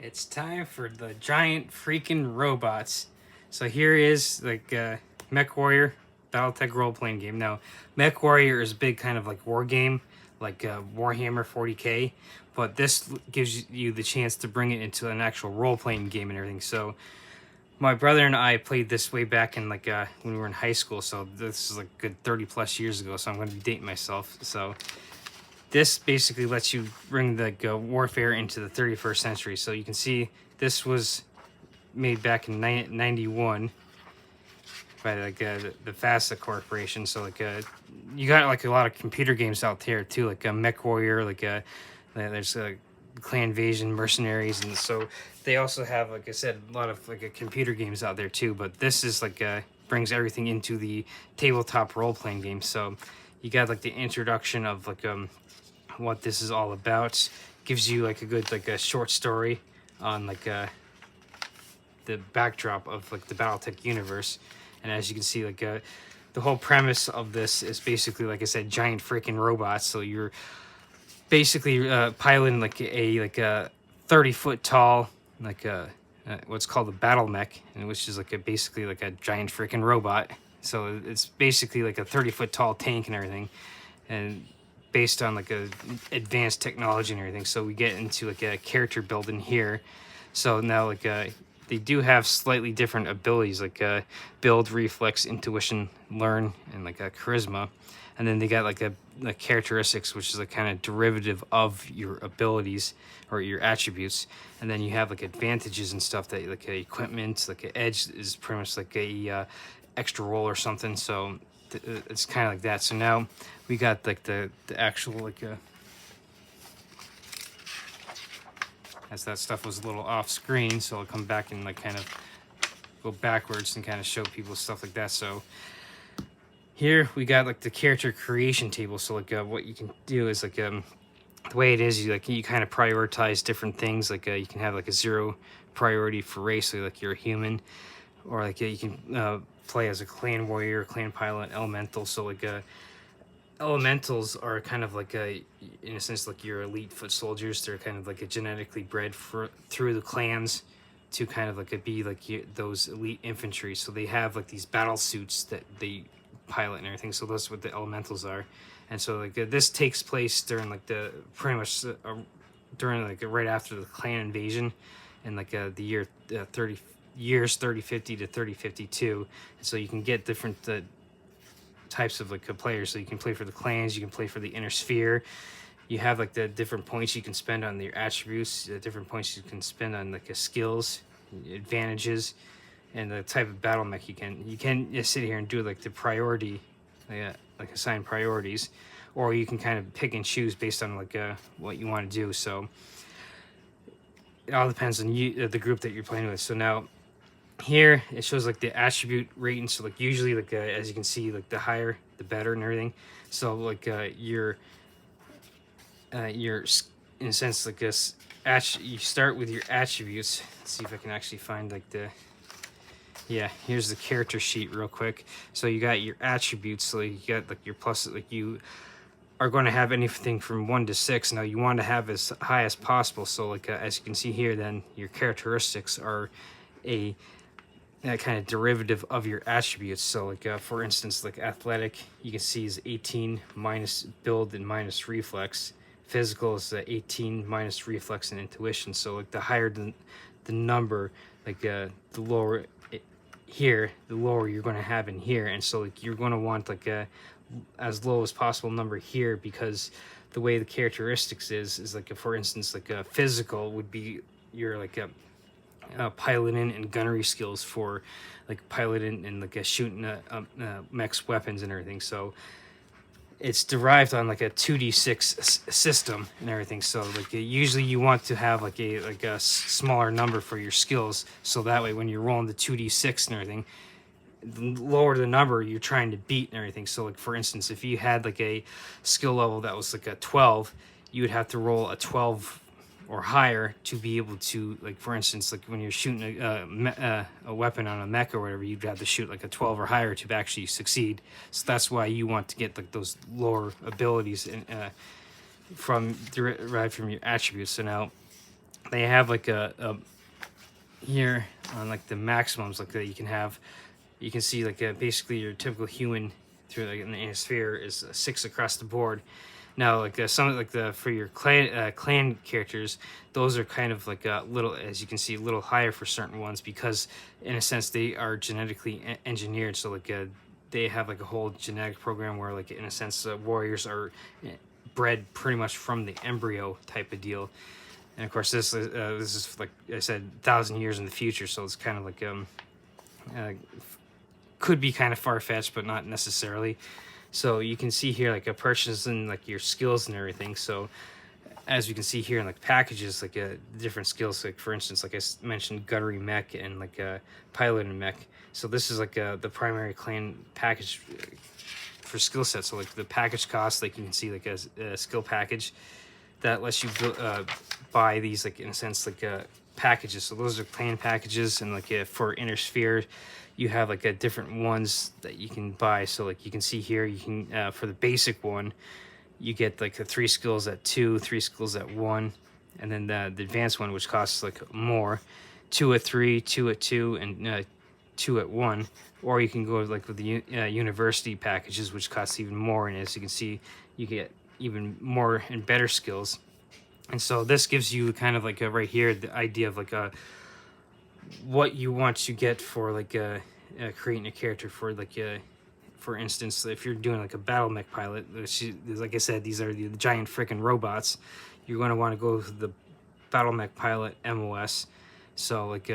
It's time for the giant freaking robots. So here is like Mech Warrior, Battletech role playing game. Now, Mech Warrior is a big kind of like war game, like Warhammer 40k, but this gives you the chance to bring it into an actual role playing game and everything. So my brother and I played this way back in like when we were in high school. So this is like a good 30 plus years ago. So I'm going to be dating myself. So this basically lets you bring the warfare into the 31st century. So you can see this was made back in 91 by like the FASA Corporation. So like you got like a lot of computer games out there too, like Mech Warrior, like there's Clan Invasion, Mercenaries, and so they also have, like I said, a lot of like computer games out there too. But this is like brings everything into the tabletop role playing game. So you got like the introduction of like what this is all about, gives you like a good like a short story on like the backdrop of like the Battletech universe. And as you can see, like the whole premise of this is basically, like I said, giant freaking robots. So you're basically piloting like a 30-foot tall like what's called a battle mech, and which is like basically like a giant freaking robot. So it's basically like a 30-foot tall tank and everything, and based on like a advanced technology and everything. So we get into like a character building here. So now like they do have slightly different abilities, like build, reflex, intuition, learn, and like a charisma. And then they got like a characteristics, which is a kind of derivative of your abilities or your attributes. And then you have like advantages and stuff, that like equipment, like an edge is pretty much like a extra roll or something. So it's kind of like that. So now we got like the actual like as that stuff was a little off screen, so I'll come back and like kind of go backwards and kind of show people stuff like that. So here we got like the character creation table. So like what you can do is like the way it is, you kind of prioritize different things. Like you can have like a 0 priority for race, so like you're a human, or like you can play as a clan warrior, clan pilot, elemental. So like elementals are kind of like in a sense, like your elite foot soldiers. They're kind of like a genetically bred through the clans to kind of like be like those elite infantry. So they have like these battle suits that they pilot and everything. So that's what the elementals are. And so like this takes place during like the pretty much during like right after the clan invasion in like the year 3050 to 3052. And so you can get different types of like players. So you can play for the clans, you can play for the inner sphere. You have like the different points you can spend on your attributes, different points you can spend on like skills, advantages, and the type of battle mech you can just sit here and do like the priority, like assign priorities, or you can kind of pick and choose based on like what you want to do. So it all depends on you, the group that you're playing with. So now here it shows like the attribute rating. So like usually like as you can see, like the higher the better and everything. So like your in a sense like this you start with your attributes. Let's see if I can actually find like here's the character sheet real quick. So you got your attributes. So you got like your plus, like you are going to have anything from 1 to 6. Now you want to have as high as possible. So like as you can see here, then your characteristics are that kind of derivative of your attributes. So like for instance, like athletic, you can see is 18 minus build and minus reflex. Physical is 18 minus reflex and intuition. So like the higher the number, like the lower here, the lower you're going to have in here. And so like you're going to want like as low as possible number here, because the way the characteristics is like for instance, like a physical would be your like piloting and gunnery skills for like piloting and like shooting mech's weapons and everything. So it's derived on like a 2d6 system and everything. So like usually you want to have like a smaller number for your skills, so that way when you're rolling the 2d6 and everything, the lower the number you're trying to beat and everything. So like for instance, if you had like a skill level that was like a 12, you would have to roll a 12 or higher to be able to, like for instance, like when you're shooting a weapon on a mech or whatever, you'd have to shoot like a 12 or higher to actually succeed. So that's why you want to get like those lower abilities derived from your attributes. So now they have like a here on like the maximums like that you can have. You can see like basically your typical human through like in a sphere is 6 across the board. Now, like some like the for your clan characters, those are kind of like a little, as you can see, a little higher for certain ones because, in a sense, they are genetically engineered. So like they have like a whole genetic program where, like in a sense, warriors are bred pretty much from the embryo type of deal. And of course, this is like I said, 1,000 years in the future, so it's kind of like could be kind of far fetched, but not necessarily. So you can see here like a purchase and like your skills and everything. So as you can see here in like packages, like different skills, like for instance, like I mentioned, gunnery mech and like pilot and mech. So this is like the primary clan package for skill sets. So like the package cost, like you can see like a skill package that lets you buy these like in a sense like packages. So those are clan packages, and like for Inner Sphere, you have like different ones that you can buy. So like you can see here, you can for the basic one, you get like the 3 skills at 2, 3 skills at 1, and then the advanced one, which costs like more, 2 at 3, 2 at 2, and 2 at 1. Or you can go like with the university packages, which costs even more. And as you can see, you get even more and better skills. And so this gives you kind of like right here the idea of like what you want to get for like creating a character for like for instance, if you're doing like a battle mech pilot, which, like I said, these are the giant freaking robots, you're going to want to go with the battle mech pilot MOS. So like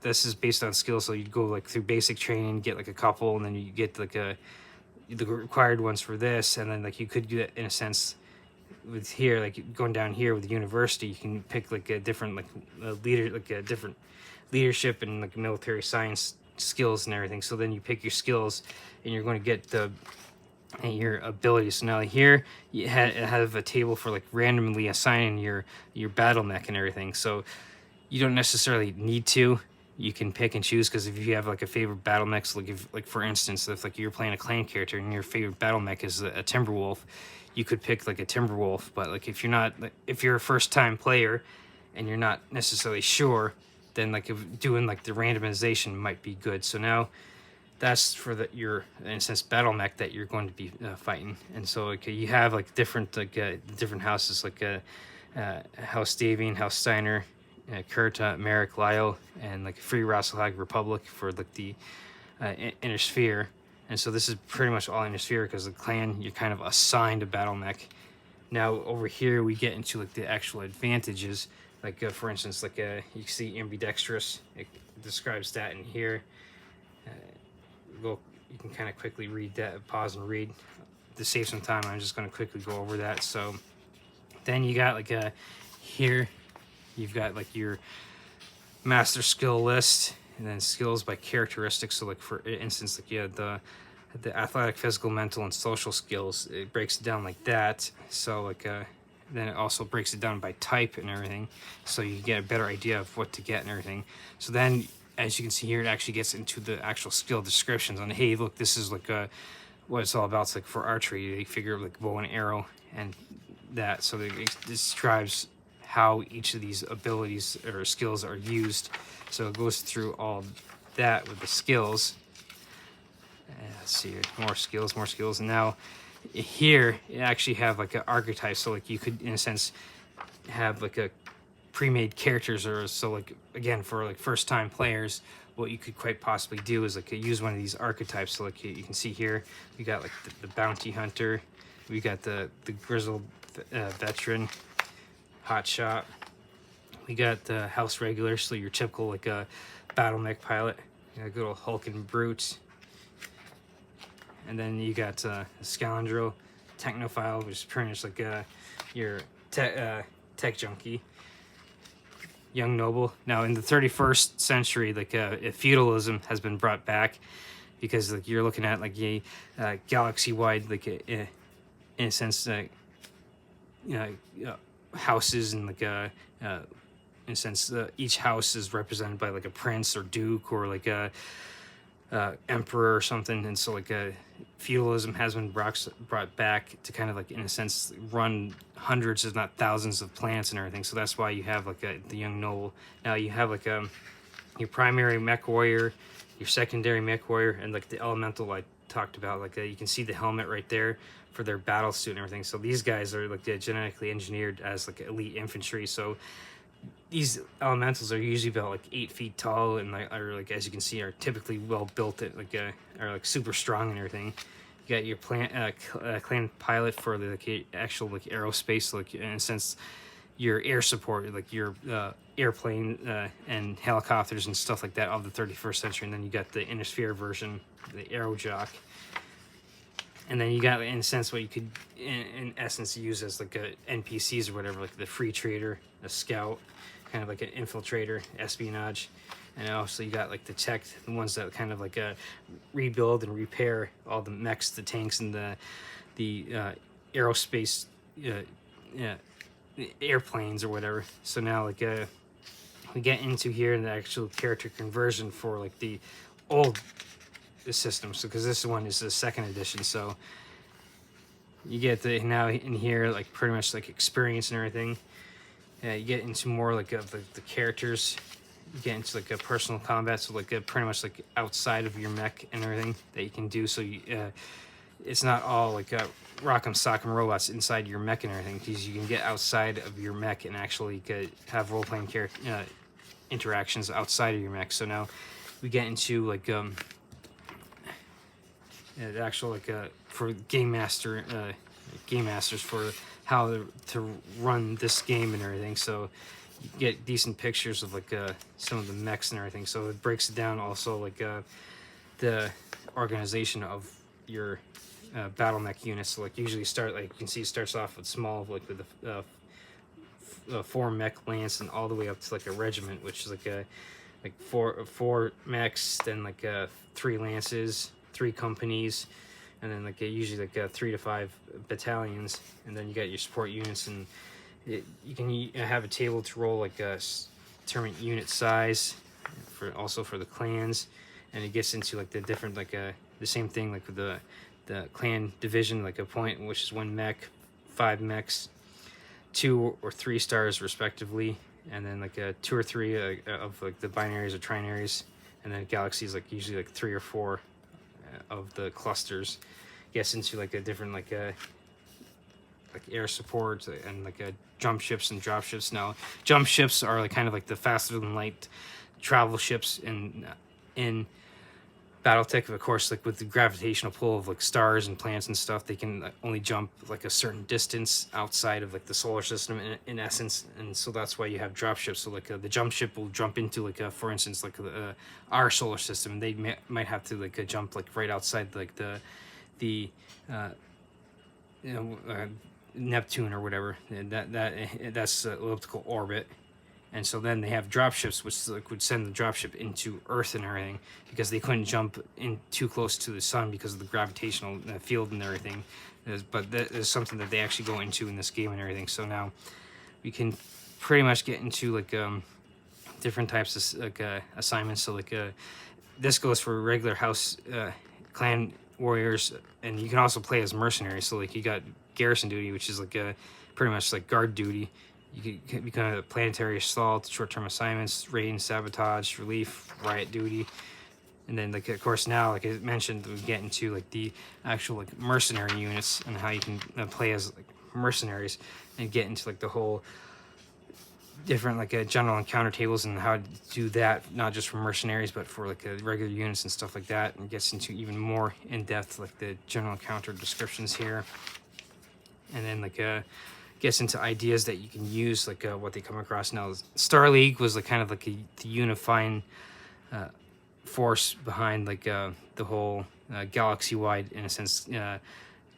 this is based on skills, so you'd go like through basic training, get like a couple, and then you get like the required ones for this, and then like you could do that in a sense with here, like going down here with the university, you can pick like a different like leader, like a different leadership and like military science skills and everything. So then you pick your skills and you're going to get your abilities. So now here you have a table for like randomly assigning your battle mech and everything. So you don't necessarily need to. You can pick and choose, because if you have like a favorite battle mech, so like if like for instance, if like you're playing a clan character and your favorite battle mech is a Timberwolf, you could pick like a Timberwolf. But like if you're not, if you're a first time player and you're not necessarily sure, then like if doing like the randomization might be good. So now that's for your in a sense battle mech that you're going to be fighting. And so like you have like different different houses, like House Davian, House Steiner, Kurta, Merrick, Lyle, and like Free Rasselhag Republic for like the Inner Sphere. And so this is pretty much all Inner Sphere, because the clan, you're kind of assigned a battle mech. Now over here we get into like the actual advantages. Like for instance, like you can see ambidextrous. It describes that in here. You can kind of quickly read that, pause and read. To save some time, I'm just going to quickly go over that. So then you got like here, you've got like your master skill list, and then skills by characteristics. So like for instance, like you have the athletic, physical, mental, and social skills. It breaks it down like that. So like then it also breaks it down by type and everything, so you get a better idea of what to get and everything. So then, as you can see here, it actually gets into the actual skill descriptions on, hey, look, this is like what it's all about. It's like for archery, they figure like bow and arrow and that. So it describes how each of these abilities or skills are used. So it goes through all that with the skills. Let's see here, more skills. And now here you actually have like an archetype. So like you could in a sense have like a pre-made characters, or so like again for like first time players, what you could quite possibly do is like use one of these archetypes. So like you can see here we got like the bounty hunter, we got the grizzled veteran, hot shot, we got the house regular, so your typical like a battle mech pilot, you got good old hulking brute. And then you got Scoundrel, Technophile, which is pretty much like your tech junkie. Young Noble. Now in the 31st century, like feudalism has been brought back, because like you're looking at like a galaxy-wide, like in a sense, houses, and like in a sense, each house is represented by like a prince or duke, or like a emperor or something, and so like feudalism has been brought back to kind of like, in a sense, run hundreds if not thousands of planets and everything. So that's why you have like the young noble. Now you have like your primary mech warrior, your secondary mech warrior, and like the elemental I talked about. Like you can see the helmet right there for their battle suit and everything. So these guys are like genetically engineered as like elite infantry. So these elementals are usually about like 8 feet tall, and are like, as you can see, are typically well built at like are like super strong and everything. You got your clan pilot for the like, actual like aerospace, like in a sense your air support, like your airplane and helicopters and stuff like that of the 31st century. And then you got the Innisphere version, the Aero Jock. And then you got, in a sense, what you could, in essence, use as like NPCs or whatever, like the free trader, a scout, kind of like an infiltrator, espionage. And also you got like the tech, the ones that kind of like rebuild and repair all the mechs, the tanks, and the aerospace airplanes or whatever. So now like we get into here in the actual character conversion for like the old system. So because this one is the 2nd edition, so you get the now in here like pretty much like experience and everything. You get into more like of the characters. You get into like a personal combat, so like pretty much like outside of your mech and everything that you can do. So you, it's not all like rock'em sock'em robots inside your mech and everything, because you can get outside of your mech and actually have role-playing interactions outside of your mech. So now we get into like the actual like for game masters for how to run this game and everything. So you get decent pictures of like some of the mechs and everything. So it breaks it down also like the organization of your battle mech units. So like usually start, like you can see, starts off with small, like with the 4 mech lance, and all the way up to like a regiment, which is like four mechs, then like 3 lances, 3 companies, and then like usually like 3 to 5 battalions, and then you got your support units. And you can have a table to roll like determine unit size for the clans, and it gets into like the different like the same thing like with the clan division, like a point which is 1 mech, 5 mechs, 2 or 3 stars respectively, and then like 2 or 3 of like the binaries or trinaries, and then galaxies like usually like 3 or 4 of the clusters. Gets into like a different like air support and like jump ships and drop ships. Now jump ships are like kind of like the faster than light travel ships in Battletech. Of course, like with the gravitational pull of like stars and planets and stuff, they can only jump like a certain distance outside of like the solar system in essence, and so that's why you have drop ships. So like the jump ship will jump into like for instance like our solar system. They might have to like jump like right outside like the Neptune or whatever. That's elliptical orbit. And so then they have drop ships, which like would send the drop ship into Earth and everything, because they couldn't jump in too close to the sun because of the gravitational field and everything. But that is something that they actually go into in this game and everything. So now we can pretty much get into like different types of like assignments. So like this goes for regular house clan warriors, and you can also play as mercenaries. So like you got garrison duty, which is like pretty much like guard duty. You can become a planetary assault, short-term assignments, raid and sabotage, relief, riot duty. And then like of course now, like I mentioned, we get into like the actual like mercenary units and how you can play as like mercenaries, and get into like the whole different like general encounter tables and how to do that, not just for mercenaries but for like regular units and stuff like that. And gets into even more in-depth like the general encounter descriptions here, and then like gets into ideas that you can use, like what they come across. Now Star League was like kind of like the unifying force behind like the whole galaxy-wide, in a sense,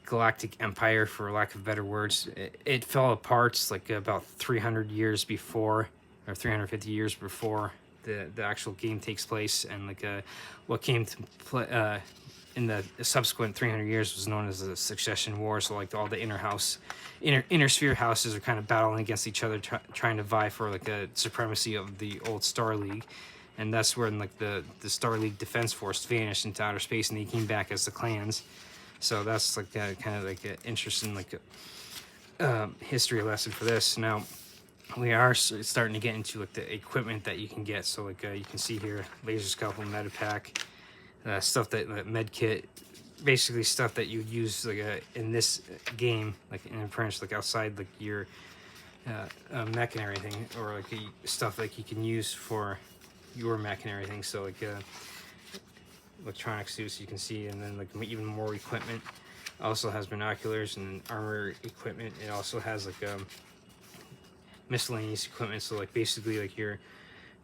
galactic empire, for lack of better words. It fell apart like about 300 years before, or 350 years before the actual game takes place. And like what came to play in the subsequent 300 years was known as the Succession War. So like all the inner sphere houses are kind of battling against each other, trying to vie for like a supremacy of the old Star League. and that's when like the Star League Defense Force vanished into outer space, and they came back as the clans. So that's like kind of like an interesting like history lesson for this. Now we are starting to get into like the equipment that you can get. So like you can see here, laser scalpel, metapack, stuff that med kit, basically stuff that you use like in this game, like in French, like outside like your mech and everything, or like stuff like you can use for your mech and everything. So like electronic suits you can see, and then like even more equipment. Also has binoculars and armor equipment. It also has like miscellaneous equipment, so like basically like your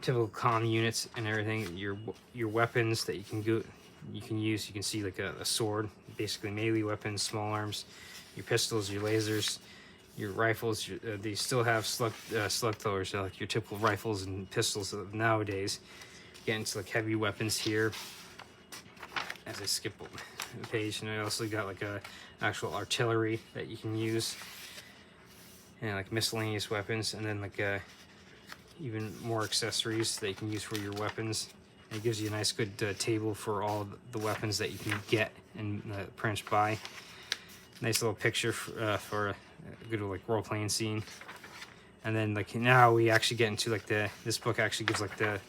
typical comm units and everything, your weapons that you can use. You can see like a sword, basically melee weapons, small arms, your pistols, your lasers, your rifles. They still have slug throwers, so like your typical rifles and pistols of nowadays. Get into like heavy weapons here. As I skip the page, and I also got like a actual artillery that you can use, and like miscellaneous weapons, and then like even more accessories that you can use for your weapons. And it gives you a nice good table for all the weapons that you can get and print by. Nice little picture for a good like role-playing scene. And then like now we actually get into like this book actually gives like the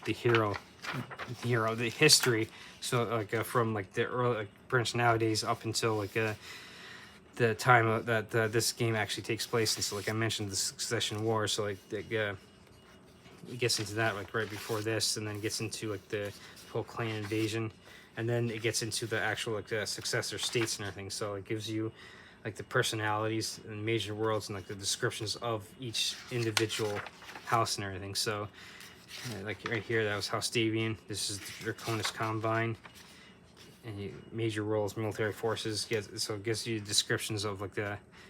history. So like from like the early like French nowadays up until like the time that this game actually takes place. And so like I mentioned the Succession War, so like it gets into that like right before this, and then it gets into like the whole clan invasion, and then it gets into the actual like the successor states and everything. So it gives you like the personalities and major worlds and like the descriptions of each individual house and everything. So like right here, that was House Davian. This is the Draconis Combine. And major roles, military forces. So it gives you descriptions of like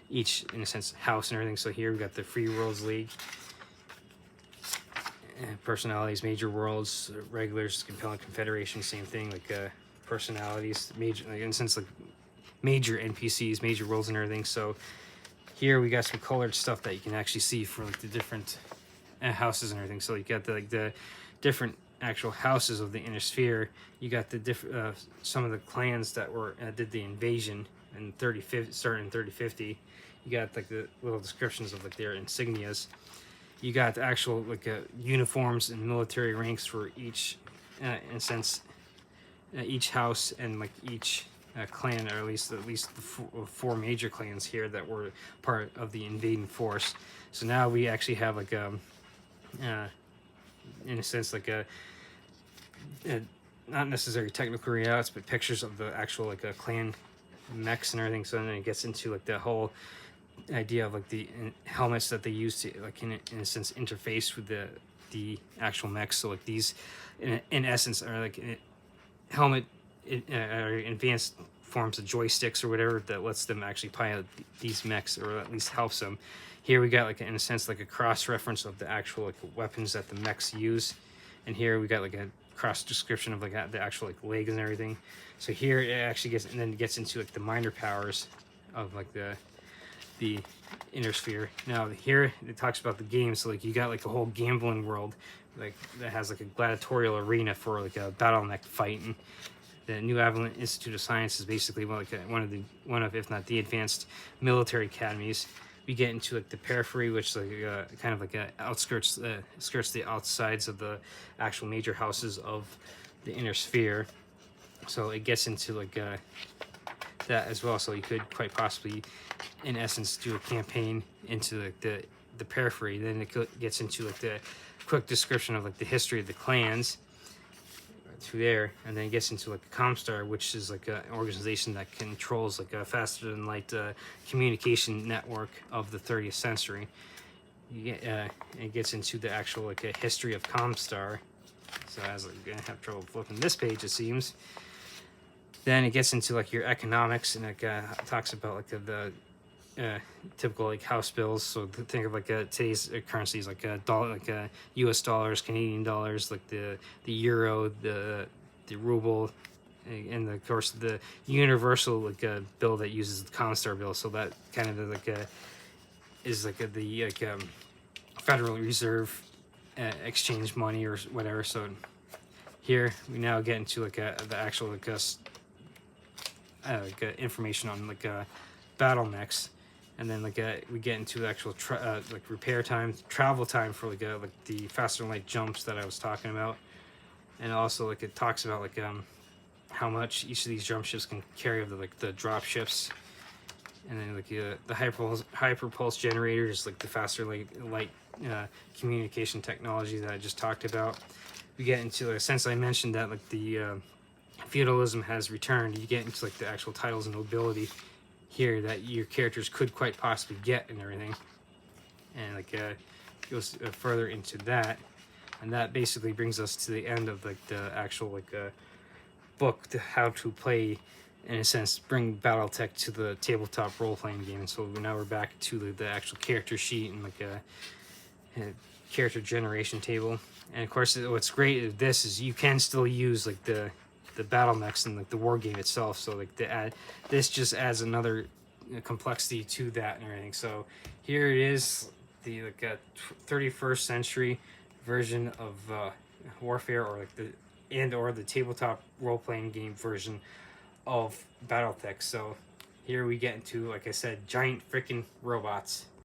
each, in a sense, house and everything. So here we got the Free Worlds League. Personalities, major worlds, regulars, compelling confederation, same thing. Like personalities, major, like in a sense, like major NPCs, major worlds and everything. So here we got some colored stuff that you can actually see for like the different houses and everything. So you got the different actual houses of the inner sphere. You got the different some of the clans that were did the invasion in starting in 3050. You got like the little descriptions of like their insignias. You got the actual like uniforms and military ranks for each in a sense each house and like each clan, or at least the four major clans here that were part of the invading force. So now we actually have like in a sense like a not necessarily technical readouts, but pictures of the actual like clan mechs and everything. So then it gets into like the whole idea of like the helmets that they use to like in a sense interface with the actual mechs. So like these in essence are like helmet or advanced forms of joysticks or whatever that lets them actually pilot these mechs, or at least helps them. Here we got like in a sense like a cross reference of the actual like weapons that the mechs use, and here we got like a cross description of like the actual like legs and everything. So here it actually gets, and then it gets into like the minor powers of like the inner sphere. Now here it talks about the game, so like you got like a whole gambling world like that has like a gladiatorial arena for like a battle mech fight. And the New Avalon Institute of Science is basically one of if not the advanced military academies. We get into like the periphery, which is like kind of like skirts the outsides of the actual major houses of the inner sphere. So it gets into like that as well. So you could quite possibly, in essence, do a campaign into like the periphery. Then it gets into like the quick description of like the history of the clans through there, and then it gets into like Comstar, which is like an organization that controls like a faster than light communication network of the 30th century. It gets into the actual like a history of Comstar. So I was like, gonna have trouble flipping this page, it seems. Then it gets into like your economics, and it talks about like the typical like house bills. So think of like today's currencies, like dollar, like U.S. dollars, Canadian dollars, like the euro, the ruble, and of course the universal like bill that uses the Comstar bill. So that kind of like is like the like Federal Reserve exchange money or whatever. So here we now get into like the actual information on battle mechs, and then we get into actual like repair time, travel time for like the faster than light jumps that I was talking about, and also like it talks about like how much each of these jump ships can carry of the drop ships, and then like the hyperpulse generators, like the faster light communication technology that I just talked about. We get into since I mentioned that like the feudalism has returned, you get into like the actual titles and nobility here that your characters could quite possibly get and everything, and like goes further into that, and that basically brings us to the end of like the actual book to how to play, in a sense, bring BattleTech to the tabletop role-playing game. And so now we're back to the actual character sheet and like a character generation table. And of course, what's great of this is you can still use like the battle mechs and like the war game itself. So like this just adds another complexity to that and everything. So here it is, the 31st century version of Warfare, or like the tabletop role-playing game version of BattleTech. So here we get into, like I said, giant freaking robots.